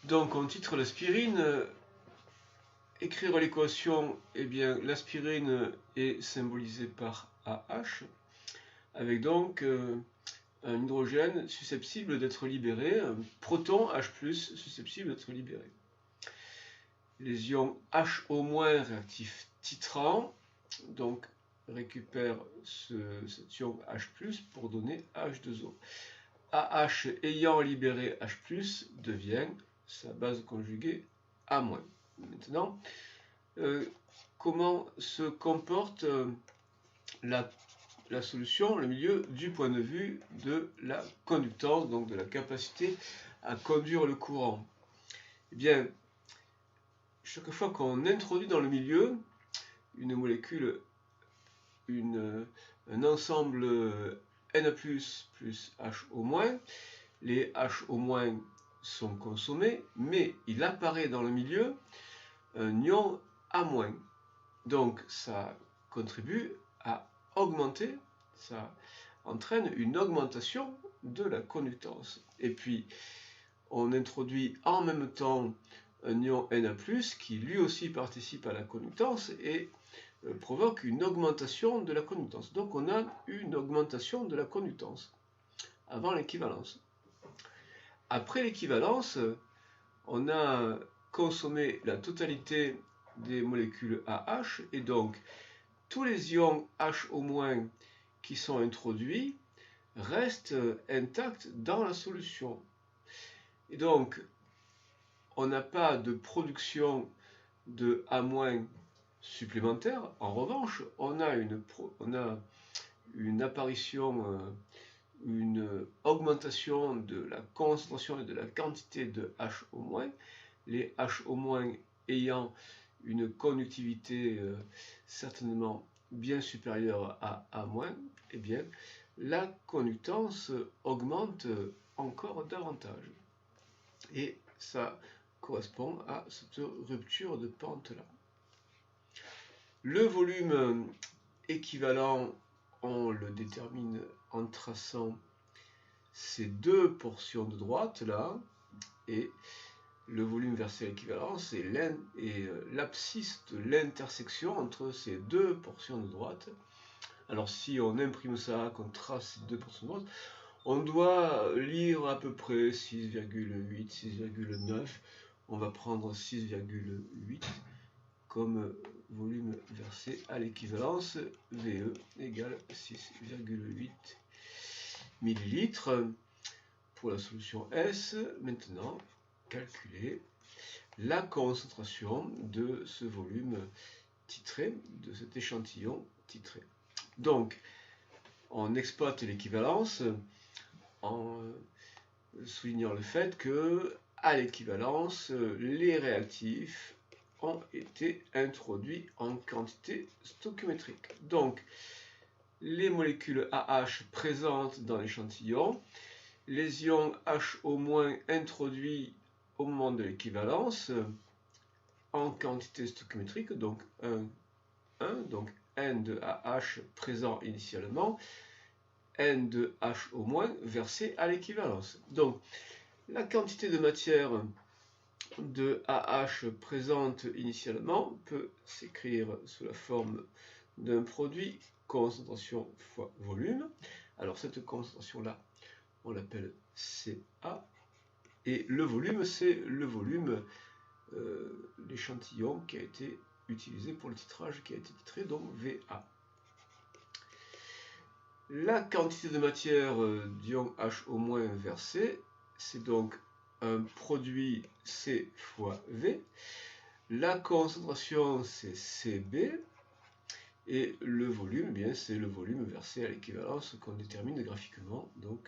Donc on titre l'aspirine. Écrire l'équation, eh bien l'aspirine est symbolisée par AH, avec donc un hydrogène susceptible d'être libéré, un proton H+, susceptible d'être libéré. Les ions HO- réactifs titrant, donc récupère cet ion H+, pour donner H2O. AH ayant libéré H+, devient sa base conjuguée A-. Maintenant, comment se comporte la solution, le milieu, du point de vue de la conductance, donc de la capacité à conduire le courant? Eh bien, chaque fois qu'on introduit dans le milieu une molécule, un ensemble Na+, plus HO-, les HO- sont consommés, mais il apparaît dans le milieu un ion A-. Donc ça contribue à augmenter, ça entraîne une augmentation de la conductance. Et puis on introduit en même temps un ion Na+, qui lui aussi participe à la conductance et provoque une augmentation de la conductance. Donc on a une augmentation de la conductance avant l'équivalence. Après l'équivalence, on a consommé la totalité des molécules AH, et donc tous les ions HO- qui sont introduits restent intacts dans la solution. Et donc, on n'a pas de production de A- supplémentaire. En revanche, on a une apparition, une augmentation de la concentration et de la quantité de HO-, les HO- ayant une conductivité certainement bien supérieure à A-, eh bien, la conductance augmente encore davantage. Et ça correspond à cette rupture de pente-là. Le volume équivalent, on le détermine en traçant ces deux portions de droite là, et le volume versé à l'équivalence est l'abscisse de l'intersection entre ces deux portions de droite. Alors si on imprime ça, qu'on trace ces deux portions de droite, on doit lire à peu près 6,8, 6,9. On va prendre 6,8 comme volume versé à l'équivalence. VE égale 6,8 millilitres. Pour la solution S, maintenant, calculer la concentration de ce volume titré, de cet échantillon titré. Donc, on exploite l'équivalence en soulignant le fait que, à l'équivalence, les réactifs ont été introduits en quantité stoichiométrique. Donc, les molécules AH présentes dans l'échantillon, les ions HO- introduits au moment de l'équivalence en quantité stoichiométrique, donc 1, donc N de AH présent initialement, N de HO- versé à l'équivalence. Donc la quantité de matière de AH présente initialement peut s'écrire sous la forme d'un produit concentration fois volume. Alors cette concentration-là, on l'appelle CA, et le volume, c'est le volume, l'échantillon qui a été utilisé pour le titrage, qui a été titré, donc VA. La quantité de matière d'ion HO- versé, c'est donc un produit C fois V. La concentration, c'est CB. Et le volume, bien, c'est le volume versé à l'équivalence qu'on détermine graphiquement, donc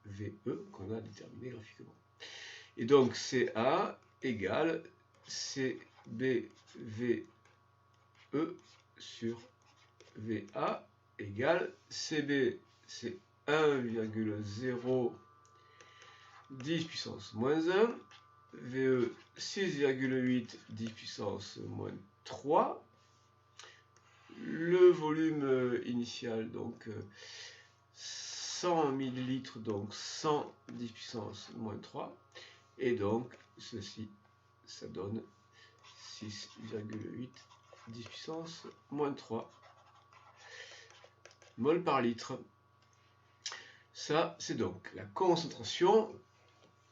VE qu'on a déterminé graphiquement. Et donc CA égale CBVE sur VA égale CB, c'est 1,0 10 puissance moins 1, VE 6,8 10 puissance moins 3, le volume initial, donc 100 ml, donc 110 puissance moins 3, Et donc, ceci, ça donne 6,8 10 puissance moins 3 mol par litre. Ça, c'est donc la concentration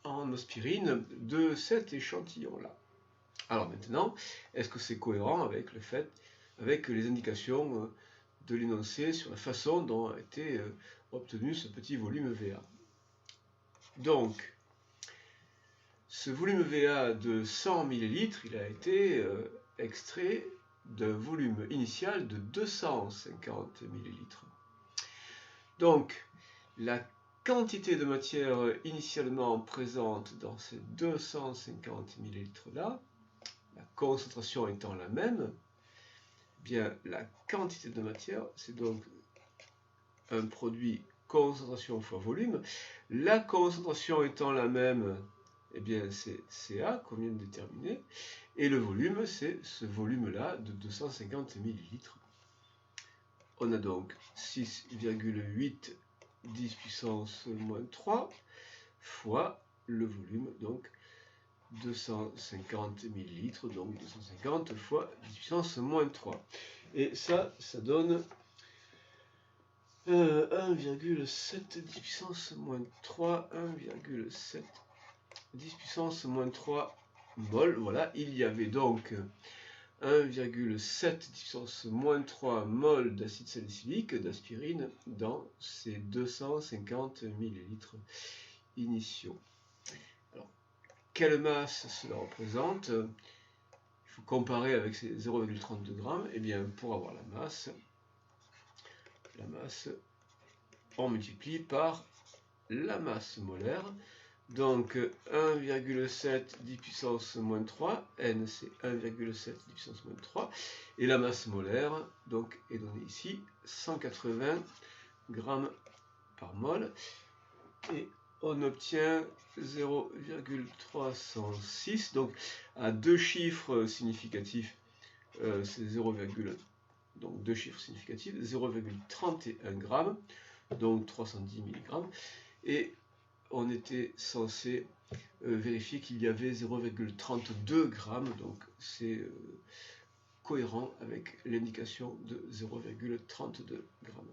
en aspirine de cet échantillon-là. Alors maintenant, est-ce que c'est cohérent avec le fait, avec les indications de l'énoncé sur la façon dont a été obtenu ce petit volume VA? Donc, ce volume VA de 100 ml, il a été extrait d'un volume initial de 250 ml. Donc, la quantité de matière initialement présente dans ces 250 ml là, la concentration étant la même, bien la quantité de matière, c'est donc un produit concentration fois volume. La concentration étant la même, eh bien c'est CA qu'on vient de déterminer, et le volume, c'est ce volume-là de 250 ml. On a donc 6,8 10 puissance moins 3 fois le volume, donc 250 ml, donc 250 fois 10 puissance moins 3. Et ça donne 1,7 10 puissance moins 3, 1,7 10 puissance moins 3 mol. Voilà, il y avait donc 1,7 10 puissance moins 3 mol d'acide salicylique, d'aspirine, dans ces 250 ml initiaux. Alors, quelle masse cela représente? Il faut comparer avec ces 0,32 grammes. Et bien, pour avoir la masse, on multiplie par la masse molaire. Donc 1,7 10 puissance moins 3, N c'est 1,7 10 puissance moins 3, et la masse molaire donc, est donnée ici, 180 grammes par mol, et on obtient 0,306, donc à deux chiffres significatifs, c'est 0, donc deux chiffres significatifs, 0,31 grammes, donc 310 mg, et on était censé vérifier qu'il y avait 0,32 grammes, donc c'est cohérent avec l'indication de 0,32 grammes.